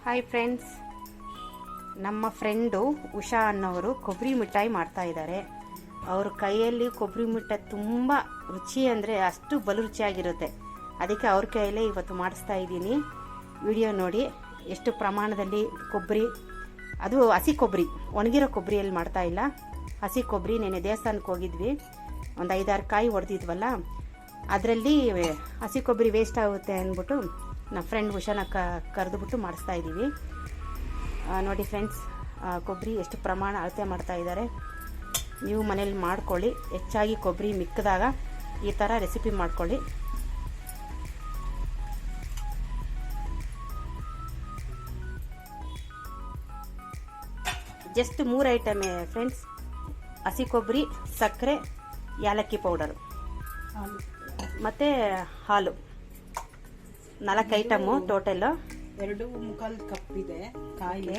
Hi friends, ನಮ್ಮ friend Usha ಅನ್ನೋರು ಕೊಬ್ಬರಿ ಮಿಠಾಯಿ ಮಾಡ್ತಾ ಇದ್ದಾರೆ. ಅವ್ರ ಕೈಯಲ್ಲಿ ಕೊಬ್ಬರಿ ಮಿಠಾಯಿ ತುಂಬ ರುಚಿ ಅಂದರೆ ಅಷ್ಟು ಬಲು ರುಚಿಯಾಗಿರುತ್ತೆ. ಅದಕ್ಕೆ ಅವ್ರ ಕೈಯಲ್ಲೇ ಇವತ್ತು ಮಾಡಿಸ್ತಾ ಇದ್ದೀನಿ. ವಿಡಿಯೋ ನೋಡಿ. ಎಷ್ಟು ಪ್ರಮಾಣದಲ್ಲಿ ಕೊಬ್ಬರಿ, ಅದು ಹಸಿ ಕೊಬ್ಬರಿ, ಒಣಗಿರೋ ಕೊಬ್ಬರಿಯಲ್ಲಿ ಮಾಡ್ತಾ ಇಲ್ಲ, ಹಸಿ ಕೊಬ್ಬರಿ. ನೆನೆ ದೇವಸ್ಥಾನಕ್ಕೆ ಹೋಗಿದ್ವಿ, ಒಂದು 5-6 ಕಾಯಿ ಹೊಡೆದಿದ್ವಲ್ಲ, ಅದರಲ್ಲಿ ಹಸಿ ಕೊಬ್ಬರಿ ವೇಸ್ಟ್ ಆಗುತ್ತೆ ಅಂದ್ಬಿಟ್ಟು ನಮ್ಮ ಫ್ರೆಂಡ್ ಉಷಾನ ಕರೆದುಬಿಟ್ಟು ಮಾಡಿಸ್ತಾ ಇದ್ದೀವಿ. ನೋಡಿ ಫ್ರೆಂಡ್ಸ್, ಕೊಬ್ಬರಿ ಎಷ್ಟು ಪ್ರಮಾಣ ಅಳತೆ ಮಾಡ್ತಾ ಇದ್ದಾರೆ. ನೀವು ಮನೇಲಿ ಮಾಡ್ಕೊಳ್ಳಿ. ಹೆಚ್ಚಾಗಿ ಕೊಬ್ಬರಿ ಮಿಕ್ಕಿದಾಗ ಈ ಥರ ರೆಸಿಪಿ ಮಾಡ್ಕೊಳ್ಳಿ. ಜಸ್ಟ್ 3 ಐಟಮೇ ಫ್ರೆಂಡ್ಸ್: ಹಸಿ ಕೊಬ್ಬರಿ, ಸಕ್ಕರೆ, ಏಲಕ್ಕಿ ಪೌಡರು ಮತ್ತು ಹಾಲು. 4 ಐಟಮು ಟೋಟಲ್. 2.25 ಕಪ್ ಇದೆ ಕಾಯಿಲೆ.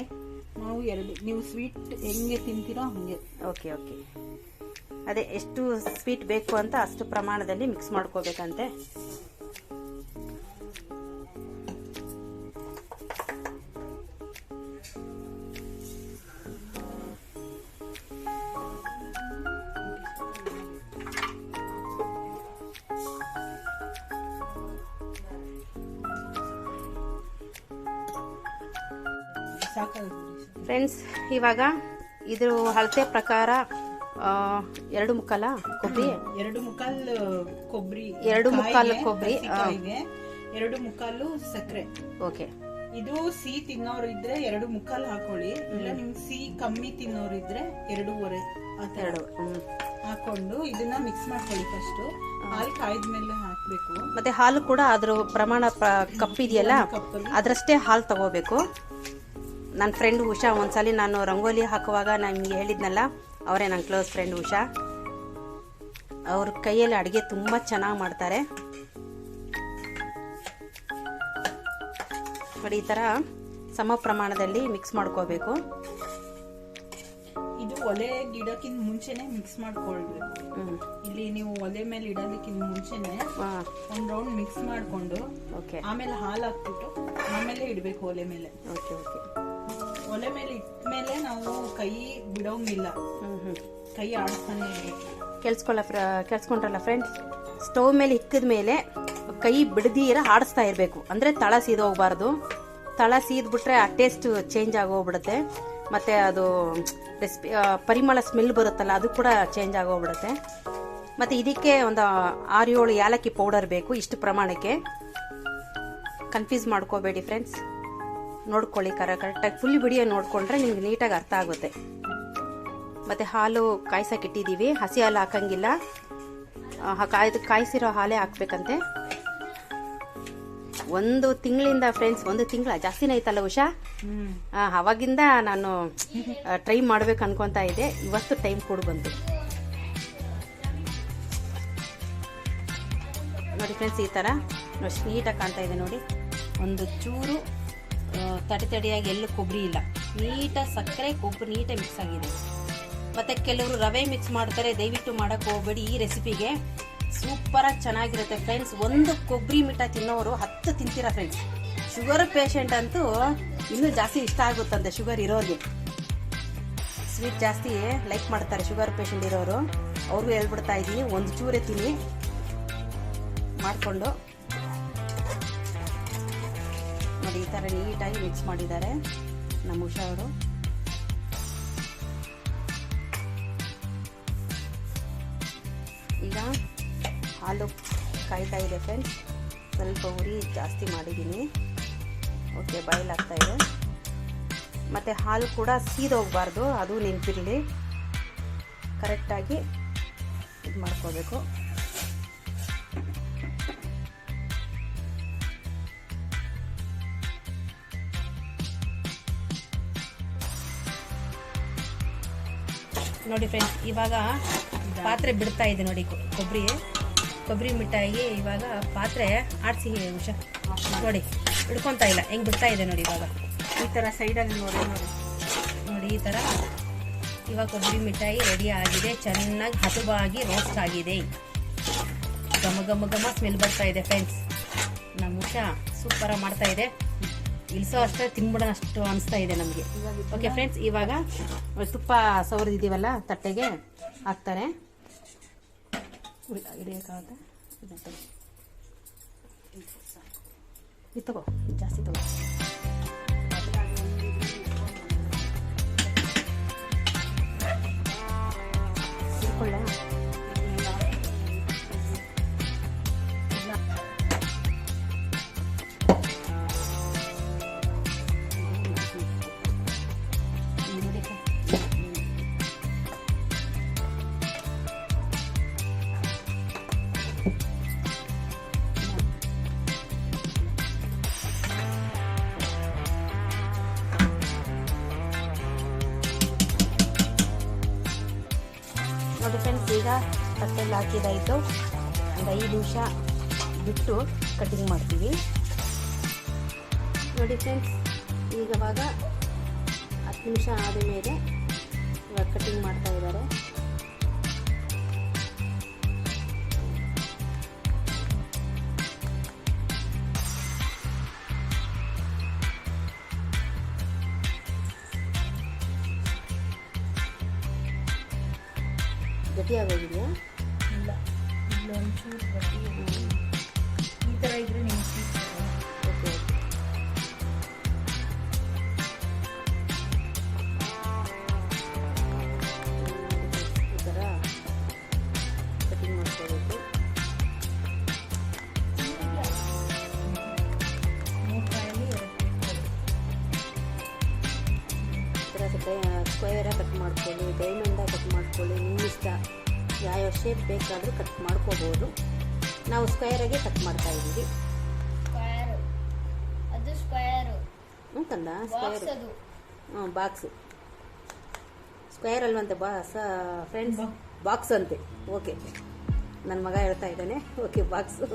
ನೀವು ಸ್ವೀಟ್ ಹೆಂಗೆ ತಿಂತೀರೋ ಹಂಗೆ. ಓಕೆ. ಅದೇ ಎಷ್ಟು ಸ್ವೀಟ್ ಬೇಕು ಅಂತ ಅಷ್ಟು ಪ್ರಮಾಣದಲ್ಲಿ ಮಿಕ್ಸ್ ಮಾಡ್ಕೋಬೇಕಂತೆ. ಫ್ರೆಂಡ್ಸ್, ಇವಾಗ ಇದ್ರ ಅಳತೆ ಪ್ರಕಾರ 2 ಮುಕ್ಕಾಲ ಕೊಬ್ಬರಿ, 2 ಮುಕ್ಕಾಲು ಕೊಬ್ಬರಿ, 2 ಮುಕ್ಕಾಲು ಕೊಬ್ಬರಿ, 2 ಮುಕ್ಕಾಲು ಸಕ್ಕರೆ. ಓಕೆ. ಇದು ಸಿಹಿ ತಿನ್ನೋರು ಇದ್ರೆ 2 ಮುಕ್ಕಾಲು ಹಾಕೊಳ್ಳಿ. ಇಲ್ಲ ನಿಮ್ಗೆ ಸಿಹಿ ಕಮ್ಮಿ ತಿನ್ನೋರು ಇದ್ರೆ 2.5 ಹಾಕೊಂಡು ಇದನ್ನ ಮಿಕ್ಸ್ ಮಾಡ್ಕೊಳ್ಳಿ. ಫಸ್ಟ್ ಹಾಲು ಕಾಯ್ದ್ಮೇಲೆ ಹಾಕ್ಬೇಕು. ಮತ್ತೆ ಹಾಲು ಕೂಡ ಅದ್ರ ಪ್ರಮಾಣ ಕಪ್ ಇದೆಯಲ್ಲ ಅದ್ರಷ್ಟೇ ಹಾಲು ತಗೋಬೇಕು. ನನ್ನ ಫ್ರೆಂಡ್ ಉಷಾ, ಒಂದ್ಸಲಿ ನಾನು ರಂಗೋಲಿ ಹಾಕುವಾಗ ನಿಮಗೆ ಹೇಳಿದ್ನಲ್ಲ, ಅವರೇ ನನ್ನ ಕ್ಲೋಸ್ ಫ್ರೆಂಡ್ ಉಷಾ. ಅವ್ರ ಕೈಯಲ್ಲಿ ಅಡುಗೆ ತುಂಬ ಚೆನ್ನಾಗಿ ಮಾಡ್ತಾರೆ. ನೋಡಿ, ಈ ಥರ ಸಮ ಪ್ರಮಾಣದಲ್ಲಿ ಮಿಕ್ಸ್ ಮಾಡ್ಕೋಬೇಕು. ಇದು ಒಲೆ ಗಿಡಕ್ಕಿಂತ ಮುಂಚೆನೆ ಮಿಕ್ಸ್ ಮಾಡ್ಕೊಳ್ಬೇಕು. ಇಲ್ಲಿ ನೀವು ಒಲೆ ಮೇಲೆ ಇಡೋದಕ್ಕಿಂತ ಮುಂಚೆನೆ ಒಂದ್ ರೌಂಡ್ ಮಿಕ್ಸ್ ಮಾಡ್ಕೊಂಡು ಆಮೇಲೆ ಹಾಲು ಹಾಕ್ಬಿಟ್ಟು ಆಮೇಲೆ ಇಡ್ಬೇಕು ಒಲೆ ಮೇಲೆ. ಓಕೆ. ಒಲೆ ಮೇಲೆ ಇಟ್ಮೇಲೆ ನಾವು ಕೈ ಬಿಡೋಂಗಿಲ್ಲ, ಕೈ ಆಡಿಸ್ತಾನೆ ಕೆಲ್ಸ್ಕೊಂಡ್ರಲ್ಲ ಫ್ರೆಂಡ್ಸ್. ಸ್ಟವ್ ಮೇಲೆ ಇಕ್ಕಿದ ಮೇಲೆ ಕೈ ಬಿಡದೀರ ಆಡಿಸ್ತಾ ಇರಬೇಕು. ಅಂದರೆ ತಳ ಸೀದೋಗ್ಬಾರ್ದು. ತಳ ಸೀದ್ಬಿಟ್ರೆ ಆ ಟೇಸ್ಟ್ ಚೇಂಜ್ ಆಗೋಗ್ಬಿಡುತ್ತೆ. ಮತ್ತು ಅದು ರೆಸಿಪಿ ಪರಿಮಳ ಸ್ಮೆಲ್ ಬರುತ್ತಲ್ಲ, ಅದು ಕೂಡ ಚೇಂಜ್ ಆಗೋಗ್ಬಿಡುತ್ತೆ. ಮತ್ತು ಇದಕ್ಕೆ ಒಂದು 6-7 ಏಲಕ್ಕಿ ಪೌಡರ್ ಬೇಕು. ಇಷ್ಟು ಪ್ರಮಾಣಕ್ಕೆ. ಕನ್ಫ್ಯೂಸ್ ಮಾಡ್ಕೋಬೇಡಿ ಫ್ರೆಂಡ್ಸ್, ನೋಡ್ಕೊಳ್ಳಿ ಕರೆಕ್ಟಾಗಿ. ಫುಲ್ ವಿಡಿಯೋ ನೋಡಿಕೊಂಡ್ರೆ ನಿಮ್ಗೆ ನೀಟಾಗಿ ಅರ್ಥ ಆಗುತ್ತೆ. ಮತ್ತು ಹಾಲು ಕಾಯ್ಸಕ್ಕೆ ಇಟ್ಟಿದ್ದೀವಿ. ಹಸಿ ಹಾಲು ಹಾಕಂಗಿಲ್ಲ, ಕಾಯಿಸಿರೋ ಹಾಲೇ ಹಾಕ್ಬೇಕಂತೆ. 1 ತಿಂಗಳಿಂದ ಫ್ರೆಂಡ್ಸ್, 1 ತಿಂಗಳ ಜಾಸ್ತಿನೇ ಐತಲ್ಲ ಉಷಾ? ಅವಾಗಿಂದ ನಾನು ಟ್ರೈ ಮಾಡ್ಬೇಕು ಅನ್ಕೊತಾ ಇದ್ದೆ. ಇವತ್ತು ಟೈಮ್ ಕೂಡ ಬಂತು. ನೋಡಿ ಫ್ರೆಂಡ್ಸ್, ಈ ಥರ ಎಷ್ಟು ನೀಟಾಗಿ ಕಾಣ್ತಾ ಇದೆ ನೋಡಿ. ಒಂದು ಚೂರು ತಡಿಯಾಗಿ ಎಲ್ಲೂ ಕೊಬ್ಬರಿ ಇಲ್ಲ. ನೀಟಾಗಿ ಸಕ್ಕರೆ ಕೊಬ್ಬರಿ ನೀಟಾಗಿ ಮಿಕ್ಸ್ ಆಗಿದೆ. ಮತ್ತು ಕೆಲವರು ರವೆ ಮಿಕ್ಸ್ ಮಾಡ್ತಾರೆ. ದಯವಿಟ್ಟು ಮಾಡೋಕ್ಕೆ ಹೋಗಬೇಡಿ. ಈ ರೆಸಿಪಿಗೆ ಸೂಪರಾಗಿ ಚೆನ್ನಾಗಿರುತ್ತೆ ಫ್ರೆಂಡ್ಸ್. 1 ಕೊಬ್ಬರಿ ಮಿಠಾಯಿ ತಿನ್ನೋರು 10 ತಿಂತೀರಾ ಫ್ರೆಂಡ್ಸ್. ಶುಗರ್ ಪೇಷಂಟ್ ಅಂತೂ ಇನ್ನೂ ಜಾಸ್ತಿ ಇಷ್ಟ ಆಗುತ್ತಂತೆ. ಶುಗರ್ ಇರೋರಿಗೆ ಸ್ವೀಟ್ ಜಾಸ್ತಿ ಲೈಕ್ ಮಾಡ್ತಾರೆ. ಶುಗರ್ ಪೇಷಂಟ್ ಇರೋರು ಅವ್ರಿಗೂ ಹೇಳ್ಬಿಡ್ತಾ ಇದ್ದೀನಿ, 1 ಚೂರೇ ತಿನ್ನಿ ಮಾಡಿಕೊಂಡು. ನೋಡಿ, ಈ ಥರ ನೀಟಾಗಿ ಮಿಕ್ಸ್ ಮಾಡಿದ್ದಾರೆ ನಮ್ಮ ಉಷಾ ಅವರು. ಈಗ ಹಾಲು ಕಾಯ್ತಾ ಇದೆ ಫ್ರೆಂಡ್ಸ್. ಸ್ವಲ್ಪ ಉರಿ ಜಾಸ್ತಿ ಮಾಡಿದ್ದೀನಿ. ಓಕೆ, ಬಾಯ್ಲ್ ಆಗ್ತಾ ಇದೆ. ಮತ್ತು ಹಾಲು ಕೂಡ ಸೀದೋಗಬಾರ್ದು, ಅದು ನೆನಪಿರಲಿ. ಕರೆಕ್ಟಾಗಿ ಇದು ಮಾಡ್ಕೋಬೇಕು. ನೋಡಿ ಫ್ರೆಂಡ್ಸ್, ಇವಾಗ ಪಾತ್ರೆ ಬಿಡ್ತಾ ಇದೆ ನೋಡಿ. ಕೊಬ್ಬರಿ ಮಿಠಾಯಿಗೆ ಇವಾಗ ಪಾತ್ರೆ ಆಡಿಸಿ ಉಷಾ ನೋಡಿ, ಹಿಡ್ಕೊತಾ ಇಲ್ಲ, ಹೆಂಗೆ ಬಿಡ್ತಾ ಇದೆ ನೋಡಿ. ಇವಾಗ ಈ ಥರ ಸೈಡಲ್ಲಿ ನೋಡಿ ಈ ಥರ. ಇವಾಗ ಕೊಬ್ಬರಿ ಮಿಠಾಯಿ ರೆಡಿ ಆಗಿದೆ. ಚೆನ್ನಾಗಿ ಹದವಾಗಿ ರೋಸ್ಟ್ ಆಗಿದೆ. ಘಮ ಸ್ಮೆಲ್ ಬರ್ತಾ ಇದೆ ಫ್ರೆಂಡ್ಸ್. ನಮ್ಮ ಉಷಾ ಸೂಪರಾಗಿ ಮಾಡ್ತಾ ಇದೆ. ಇಳಿಸೋ ಅಷ್ಟೇ ತಿನ್ಬಿಡೋಣ ಅಷ್ಟು ಅನಿಸ್ತಾ ಇದೆ ನಮಗೆ. ಓಕೆ ಫ್ರೆಂಡ್ಸ್, ಇವಾಗ ತುಪ್ಪ ಸವರಿದ್ದೀವಲ್ಲ ತಟ್ಟೆಗೆ ಹಾಕ್ತಾರೆ. ಹಿಡಿಯೋಕ್ಕಾಗುತ್ತೆ ಇದು ತಗೋ, ಜಾಸ್ತಿ ತಗೋ. ಇಟ್ಕೊಳ್ಳ ನೋಡಿ ಫ್ರೆಂಡ್ಸ್, ಈಗ ತಟ್ಟೆಲ್ಲಿ ಹಾಕಿದಾಯಿತು. ಒಂದು 5 ನಿಮಿಷ ಬಿಟ್ಟು ಕಟಿಂಗ್ ಮಾಡ್ತೀವಿ. ನೋಡಿ ಫ್ರೆಂಡ್ಸ್, ಇವಾಗ 10 ನಿಮಿಷ ಆದ ಮೇಲೆ ಇವಾಗ ಕಟಿಂಗ್ ಮಾಡ್ತಾ ಇದ್ದಾರೆ. ಗಟ್ಟಿಯಾಗೋಗಿದೆಯಾ? ಇಲ್ಲ, ಇಲ್ಲೊಂಚೂರು ಗಟ್ಟಿ. ಈ ಥರ ಇದ್ರೆ ನಿಮ್ಗೆ ಓಕೆ. ಈ ಥರ ಕಟಿಂಗ್ ಮಾಡ್ಕೋಬೇಕು. ಸ್ಕ್ವೇರಾಗಿ ಕಟ್ ಮಾಡ್ಕೊಳ್ಳಿ, ಡೈಮಂಡಾಗಿ ಕಟ್ ಮಾಡ್ಕೊಳ್ಳಿ, ನಿಮ್ಮ ಇಷ್ಟ. ಯಾವ್ಯಾವ ಶೇಪ್ ಬೇಕಾದರೂ ಕಟ್ ಮಾಡ್ಕೋಬೋದು. ನಾವು ಸ್ಕ್ವೇರಾಗೆ ಕಟ್ ಮಾಡ್ತಾ ಇದ್ದೀವಿ. ಹ್ಞೂ ಕಂದ, ಸ್ಕ್ವೇರ್. ಹ್ಞೂ, ಬಾಕ್ಸು ಸ್ಕ್ವೇರ್ ಅಲ್ವಂತೆ ಫ್ರೆಂಡ್ಸ್, ಬಾಕ್ಸ್ ಅಂತೆ. ಓಕೆ, ನನ್ನ ಮಗ ಹೇಳ್ತಾ ಇದ್ದಾನೆ. Okay, box.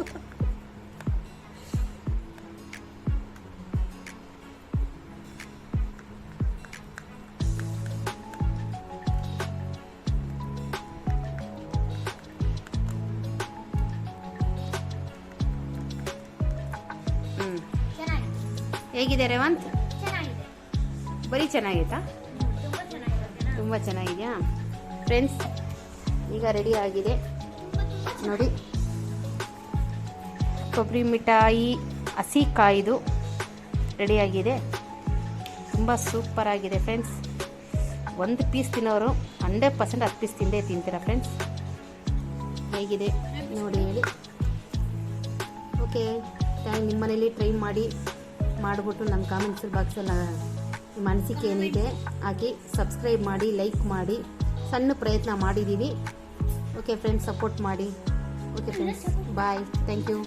ಹೇಗಿದೆ ರೇವಂತ್? ಬರೀ ಚೆನ್ನಾಗಿತ್ತಾ? ತುಂಬ ಚೆನ್ನಾಗಿದೆಯಾ ಫ್ರೆಂಡ್ಸ್? ಈಗ ರೆಡಿ ಆಗಿದೆ ನೋಡಿ. ಕೊಬ್ಬರಿ ಮಿಠಾಯಿ ಹಸಿ ಕಾಯ್ದು ರೆಡಿಯಾಗಿದೆ. ತುಂಬ ಸೂಪರ್ ಆಗಿದೆ ಫ್ರೆಂಡ್ಸ್. 1 ಪೀಸ್ ತಿನ್ನೋರು 100% 10 ಪೀಸ್ ತಿಂದೇ ತಿಂತೀರಾ ಫ್ರೆಂಡ್ಸ್. ಹೇಗಿದೆ ನೋಡಿ ಹೇಳಿ. ಓಕೆ, ನಿಮ್ಮ ಮನೇಲಿ ಟ್ರೈ ಮಾಡಿಬಿಟ್ಟು ನಮ್ಮ ಕಾಮೆಂಟ್ಸ್ ಬಾಕ್ಸಲ್ಲಿ ನಿಮ್ಮ ಅನಿಸಿಕೆ ಏನಿದೆ ಹಾಕಿ, ಸಬ್ಸ್ಕ್ರೈಬ್ ಮಾಡಿ, ಲೈಕ್ ಮಾಡಿ. ಸಣ್ಣ ಪ್ರಯತ್ನ ಮಾಡಿದ್ದೀವಿ. ಓಕೆ ಫ್ರೆಂಡ್ಸ್, ಸಪೋರ್ಟ್ ಮಾಡಿ. Okay friends, bye, thank you.